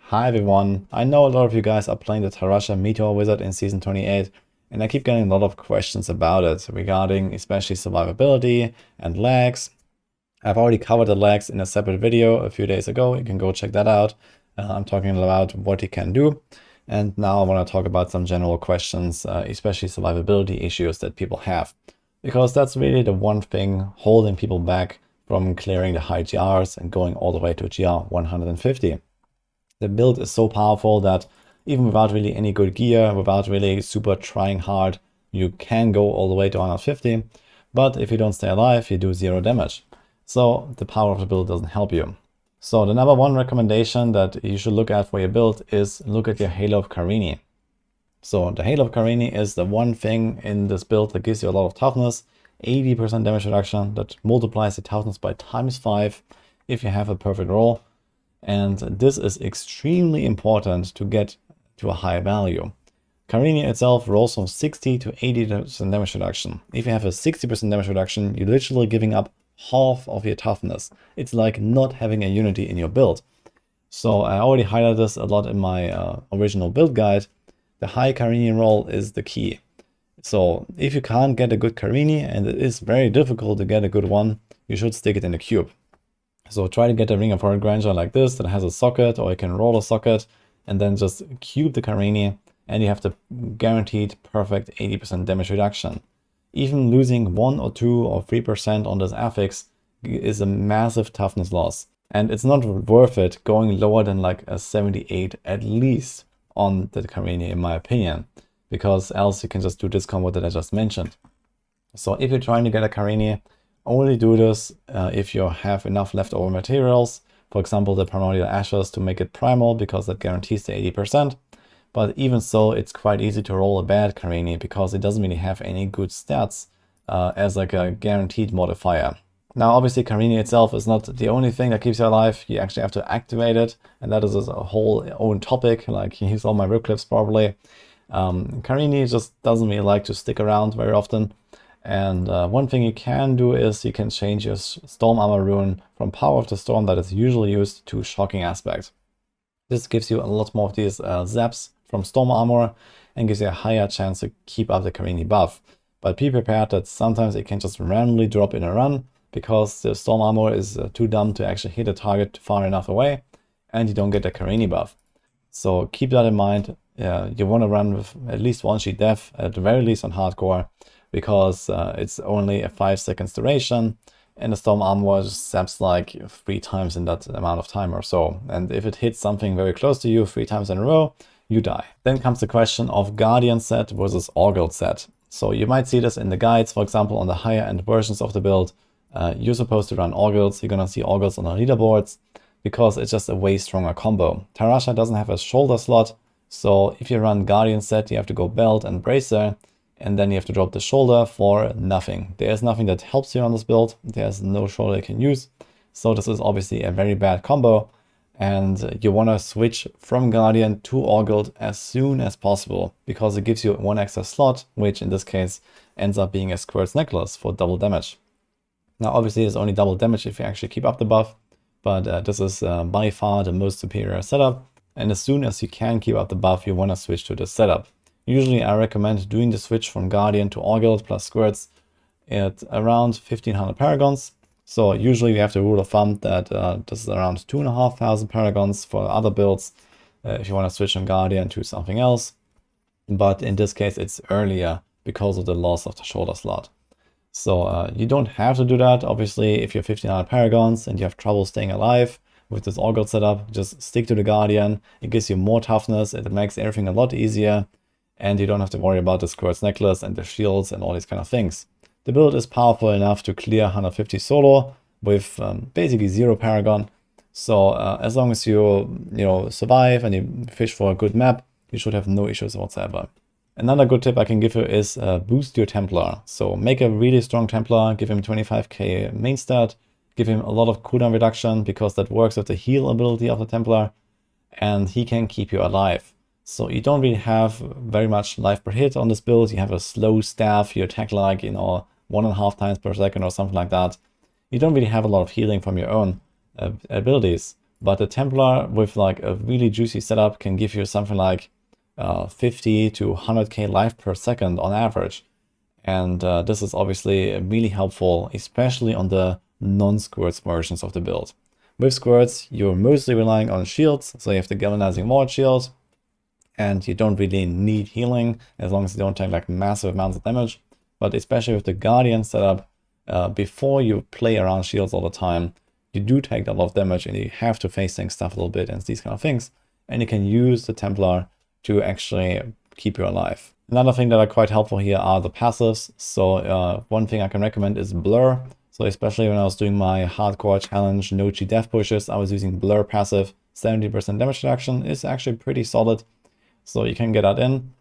Hi everyone, I know a lot of you guys are playing the Tal Rasha Meteor wizard in Season 28, and I keep getting a lot of questions about it, regarding especially survivability and lags. I've already covered the lags in a separate video a few days ago, you can go check that out. I'm talking about what you can do, and now I want to talk about some general questions, especially survivability issues that people have. Because that's really the one thing holding people back from clearing the high GRs and going all the way to GR 150. The build is so powerful that even without really any good gear, without really super trying hard, you can go all the way to 150. But if you don't stay alive, you do 0 damage. So the power of the build doesn't help you. So the number one recommendation that you should look at for your build is look at your Halo of Carini. So the Halo of Carini is the one thing in this build that gives you a lot of toughness, 80% damage reduction that multiplies the toughness by ×5 if you have a perfect roll. And this is extremely important to get to a high value. Carini itself rolls from 60 to 80% damage reduction. If you have a 60% damage reduction, you're literally giving up half of your toughness. It's like not having a unity in your build. So I already highlighted this a lot in my original build guide. The high Carini roll is the key. So if you can't get a good Carini, and it is very difficult to get a good one, you should stick it in the cube. So try to get a Ring of Horror Granger like this that has a socket, or you can roll a socket and then just cube the Carini, and you have the guaranteed perfect 80% damage reduction. Even losing 1 or 2 or 3% on this affix is a massive toughness loss. And it's not worth it going lower than like a 78 at least on the Carini, in my opinion, because else you can just do this combo that I just mentioned. So if you're trying to get a Carini, only do this if you have enough leftover materials, for example the Primordial Ashes, to make it primal, because that guarantees the 80%. But even so, it's quite easy to roll a bad Carini because it doesn't really have any good stats as like a guaranteed modifier. Now obviously Carini itself is not the only thing that keeps you alive, you actually have to activate it, and that is a whole own topic, like you saw my rip clips probably. Carini just doesn't really like to stick around very often. And one thing you can do is you can change your Storm Armor rune from Power of the Storm that is usually used to Shocking Aspect. This gives you a lot more of these zaps from Storm Armor and gives you a higher chance to keep up the Carini buff. But be prepared that sometimes it can just randomly drop in a run because the Storm Armor is too dumb to actually hit a target far enough away and you don't get the Carini buff. So keep that in mind. You want to run with at least one sheet death, at the very least on hardcore, because it's only a 5 seconds duration, and the Storm Armor just zaps like 3 times in that amount of time or so. And if it hits something very close to you 3 times in a row, you die. Then comes the question of Guardian set versus Aughild set. So you might see this in the guides, for example, on the higher end versions of the build. You're supposed to run Aughilds, you're gonna see Aughilds on the leaderboards, because it's just a way stronger combo. Tal Rasha doesn't have a shoulder slot, so if you run Guardian set, you have to go Belt and Bracer, and then you have to drop the shoulder for nothing. There's nothing that helps you on this build. There's no shoulder you can use. So this is obviously a very bad combo. And you want to switch from Guardian to Aughild as soon as possible, because it gives you 1 extra slot, which in this case ends up being a Squirt's necklace for double damage. Now obviously it's only double damage if you actually keep up the buff, but this is by far the most superior setup. And as soon as you can keep up the buff, you want to switch to this setup. Usually I recommend doing the switch from Guardian to Aughild plus Squirts at around 1500 paragons. So usually we have the rule of thumb that this is around 2,500 paragons for other builds if you want to switch from Guardian to something else. But in this case it's earlier because of the loss of the shoulder slot. So you don't have to do that. Obviously if you're 1500 paragons and you have trouble staying alive with this Aughild setup, just stick to the Guardian. It gives you more toughness, it makes everything a lot easier. And you don't have to worry about the Squirt's necklace and the shields and all these kind of things. The build is powerful enough to clear 150 solo with basically 0 paragon. So as long as you survive and you fish for a good map, you should have no issues whatsoever. Another good tip I can give you is boost your Templar. So make a really strong Templar, give him 25k main stat, give him a lot of cooldown reduction because that works with the heal ability of the Templar, and he can keep you alive. So you don't really have very much life per hit on this build. You have a slow staff, you attack like 1.5 times per second or something like that. You don't really have a lot of healing from your own abilities. But the Templar with like a really juicy setup can give you something like 50 to 100k life per second on average. And this is obviously really helpful, especially on the non-squirts versions of the build. With squirts, you're mostly relying on shields, so you have the galvanizing ward shield, and you don't really need healing as long as you don't take like massive amounts of damage. But especially with the Guardian setup, before you play around shields all the time, you do take a lot of damage and you have to face tank stuff a little bit and these kind of things. And you can use the Templar to actually keep you alive. Another thing that are quite helpful here are the passives. So one thing I can recommend is Blur. So especially when I was doing my hardcore challenge, no cheat death pushes, I was using Blur passive. 70% damage reduction is actually pretty solid. So you can get that in.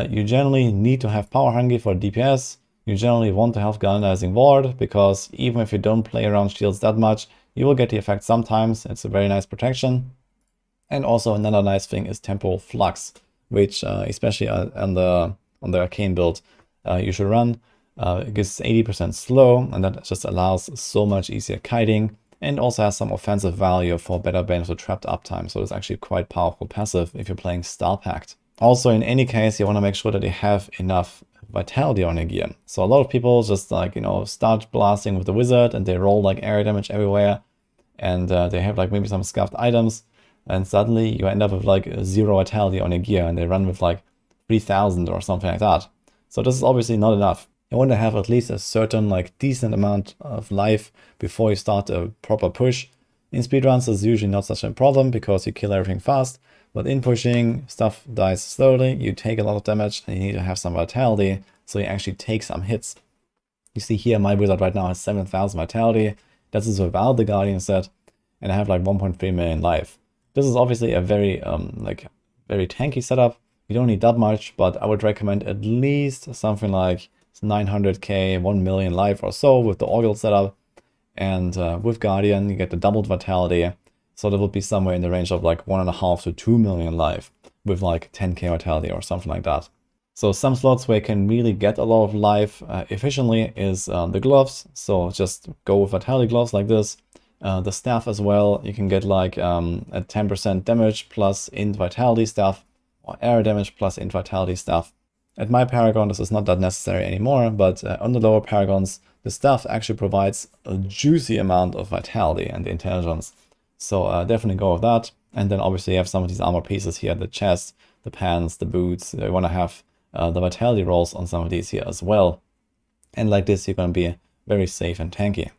You generally need to have power hungry for DPS. You generally want to have galvanizing ward, because even if you don't play around shields that much, you will get the effect sometimes. It's a very nice protection. And also another nice thing is temporal flux, which especially on the arcane build you should run. It gives 80% slow, and that just allows so much easier kiting, and also has some offensive value for better bane of the trapped uptime. So it's actually quite powerful passive if you're playing Star Pact. Also, in any case, you want to make sure that you have enough vitality on your gear. So a lot of people just like, start blasting with the wizard and they roll like area damage everywhere, and they have like maybe some scuffed items, and suddenly you end up with like 0 vitality on your gear, and they run with like 3000 or something like that. So this is obviously not enough. You want to have at least a certain like decent amount of life before you start a proper push. In speedruns, it's usually not such a problem because you kill everything fast, but in pushing, stuff dies slowly, you take a lot of damage, and you need to have some vitality, so you actually take some hits. You see here, my wizard right now has 7000 vitality. This is without the Guardian set, and I have like 1.3 million life. This is obviously a very very tanky setup. You don't need that much, but I would recommend at least something like 900k, 1 million life or so with the Aughild setup. And with Guardian, you get the doubled vitality. So that would be somewhere in the range of like 1.5 to 2 million life with like 10k vitality or something like that. So some slots where you can really get a lot of life efficiently is the gloves. So just go with vitality gloves like this. The staff as well, you can get like a 10% damage plus int vitality stuff, or area damage plus int vitality stuff. At my Paragon, this is not that necessary anymore, but on the lower Paragons, the stuff actually provides a juicy amount of vitality and intelligence. So definitely go with that. And then obviously you have some of these armor pieces here, the chest, the pants, the boots. You want to have the vitality rolls on some of these here as well. And like this, you're going to be very safe and tanky.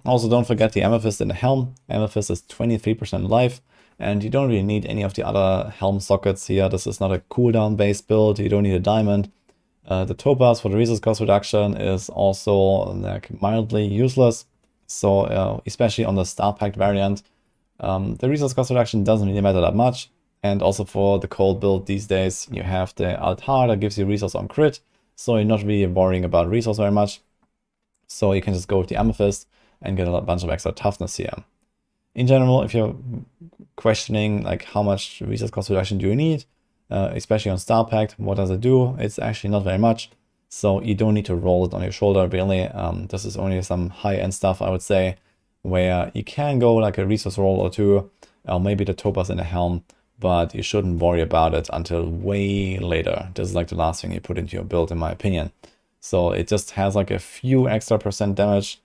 Also, don't forget the Amethyst in the helm. Amethyst is 23% life, and you don't really need any of the other helm sockets here. This is not a cooldown based build. You don't need a diamond. The topaz for the resource cost reduction is also like mildly useless. So especially on the Star Pact variant, the resource cost reduction doesn't really matter that much. And also for the cold build these days, you have the altar that gives you resource on crit, so you're not really worrying about resource very much. So you can just go with the Amethyst and get a bunch of extra toughness here. In general, if you're questioning like how much resource cost reduction do you need, especially on Star Pact, what does it do? It's actually not very much, so you don't need to roll it on your shoulder really. This is only some high-end stuff, I would say, where you can go like a resource roll or two, or maybe the topaz in the helm, but you shouldn't worry about it until way later. This is like the last thing you put into your build, in my opinion. So it just has like a few extra % damage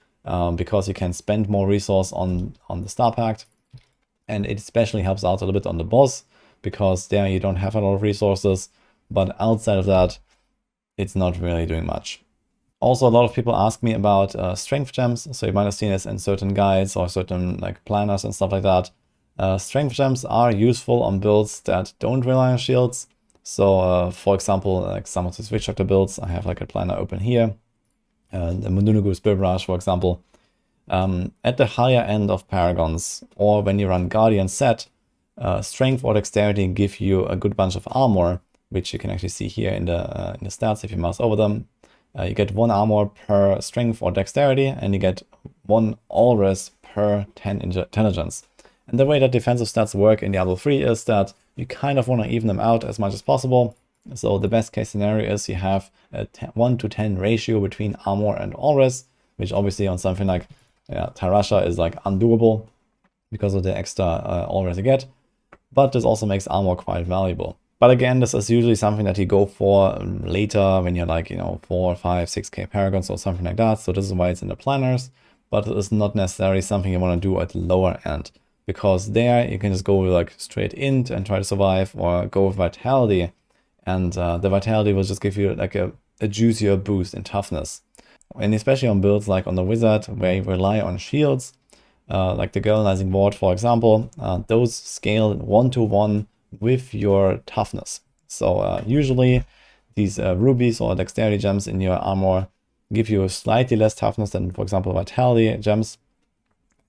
because you can spend more resource on the Star Pact, and it especially helps out a little bit on the boss, because there you don't have a lot of resources, but outside of that, it's not really doing much. Also, a lot of people ask me about strength gems, so you might have seen this in certain guides or certain like planners and stuff like that. Strength gems are useful on builds that don't rely on shields. So for example, like some of the Switch Doctor builds, I have like a planner open here, the Mundunugu Spirit Rush, for example. At the higher end of Paragons, or when you run Guardian set, strength or dexterity give you a good bunch of armor, which you can actually see here in the stats if you mouse over them. You get 1 armor per strength or dexterity, and you get 1 all res per 10 intelligence. And the way that defensive stats work in Diablo 3 is that you kind of want to even them out as much as possible. So the best case scenario is you have a 1 to 10 ratio between armor and all res, which obviously on something like Tal Rasha is like undoable. because of the extra already you get. But this also makes armor quite valuable. But again, this is usually something that you go for later when you're like, 4, 5, 6k paragons or something like that. So this is why it's in the planners, but it is not necessarily something you want to do at the lower end, because there you can just go like straight int and try to survive, or go with vitality. And the vitality will just give you like a juicier boost in toughness. And especially on builds like on the wizard, where you rely on shields, like the galvanizing ward, for example, those scale 1-to-1 with your toughness. So usually these rubies or dexterity gems in your armor give you slightly less toughness than, for example, vitality gems.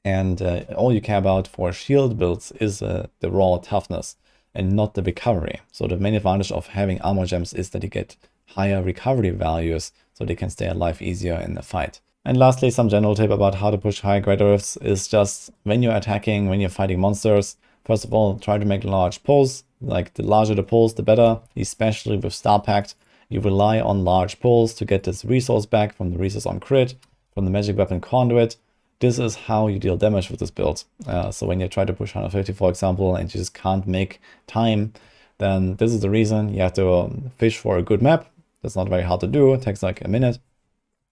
And all you care about for shield builds is the raw toughness and not the recovery. So the main advantage of having armor gems is that you get higher recovery values, so they can stay alive easier in the fight. And lastly, some general tip about how to push high greater rifts is just when you're attacking, when you're fighting monsters, first of all, try to make large pulls. Like the larger the pulls, the better, especially with Star Pact. You rely on large pulls to get this resource back from the resource on crit, from the magic weapon conduit. This is how you deal damage with this build. So when you try to push 150, for example, and you just can't make time, then this is the reason you have to fish for a good map. That's not very hard to do. It takes like a minute.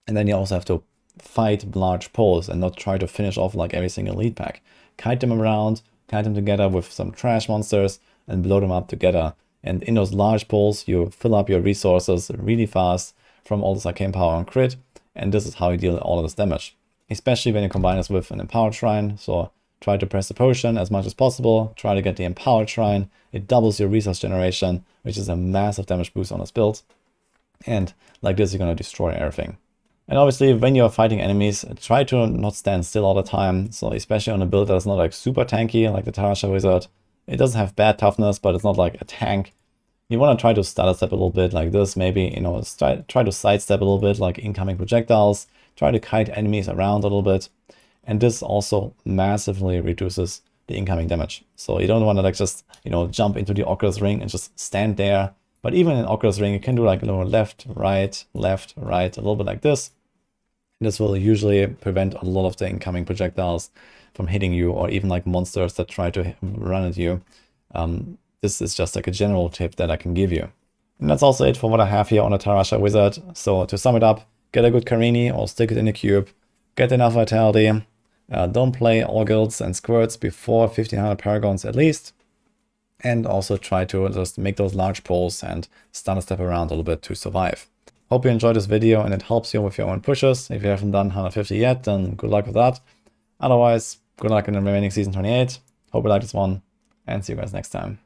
And then you also have to fight large pulls and not try to finish off like every single lead pack. Kite them around, kite them together with some trash monsters, and blow them up together. And in those large pulls, you fill up your resources really fast from all this arcane power on crit. And this is how you deal all of this damage, especially when you combine this with an empowered shrine. So try to press the potion as much as possible. Try to get the empowered shrine. It doubles your resource generation, which is a massive damage boost on this build. And like this, you're going to destroy everything. And obviously, when you're fighting enemies, try to not stand still all the time. So especially on a build that's not like super tanky, like the Tal Rasha wizard. It doesn't have bad toughness, but it's not like a tank. You want to try to stutter-step a little bit like this, maybe, try to sidestep a little bit like incoming projectiles. Try to kite enemies around a little bit. And this also massively reduces the incoming damage. So you don't want to like just, jump into the Oculus ring and just stand there. But even in Oculus ring, you can do like left, right, a little bit like this. This will usually prevent a lot of the incoming projectiles from hitting you, or even like monsters that try to run at you. This is just like a general tip that I can give you. And that's also it for what I have here on the Tal Rasha wizard. So to sum it up, get a good Carini or stick it in the cube, get enough vitality, don't play Aughilds and Squirts before 1500 paragons at least, and also try to just make those large pulls and stutter-step around a little bit to survive. Hope you enjoyed this video and it helps you with your own pushes. If you haven't done 150 yet, then good luck with that. Otherwise, good luck in the remaining season 28. Hope you like this one, and see you guys next time.